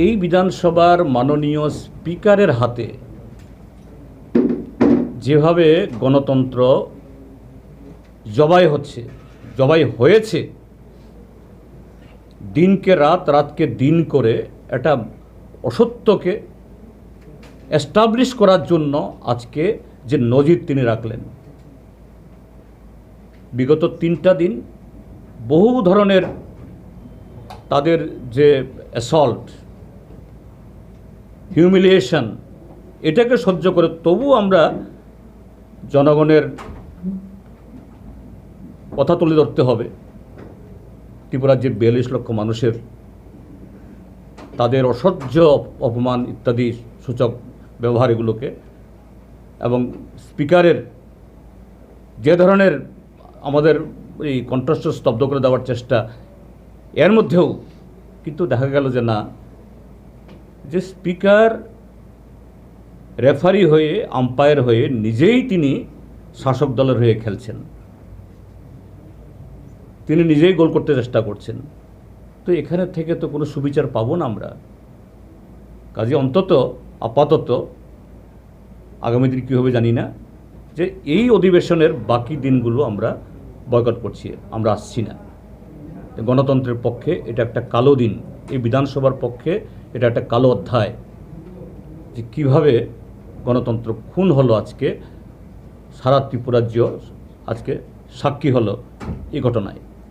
এই বিধানসভার মাননীয় স্পিকারের হাতে যেভাবে গণতন্ত্র জবাই হয়েছে, দিনকে রাত, রাতকে দিন করে একটা অসত্যকে এস্টাবলিশ করার জন্য আজকে যে নজির তিনি রাখলেন, বিগত 3টা দিন বহু ধরনের তাদের যে অ্যাসল্ট, হিউমিলিয়েশন, এটাকে সহ্য করে তবু আমরা জনগণের কথা তুলে ধরতে হবে। ত্রিপুরার যে 42 লক্ষ মানুষের তাদের অসহ্য অপমান ইত্যাদি সূচক ব্যবহার, এগুলোকে এবং স্পিকারের যে ধরনের আমাদের এই কণ্ঠস্বর স্তব্ধ করে দেওয়ার চেষ্টা, এর মধ্যেও কিন্তু দেখা গেল যে না, যে স্পিকার রেফারি হয়ে, আম্পায়ার হয়ে নিজেই তিনি শাসক দলের হয়ে খেলছেন, তিনি নিজেই গোল করতে চেষ্টা করছেন। তো এখানে থেকে তো কোনো সুবিচার পাবো না আমরা। কাজে অন্তত আপাতত, আগামী দিন কী হবে জানি না, যে এই অধিবেশনের বাকি দিনগুলো আমরা বয়কট করছি, আমরা আসছি না। গণতন্ত্রের পক্ষে এটা একটা কালো দিন, এই বিধানসভার পক্ষে এটা একটা কালো অধ্যায়, যে কীভাবে গণতন্ত্র খুন হলো। আজকে সারা ত্রিপুরাজ্য আজকে সাক্ষী হলো এই ঘটনায়।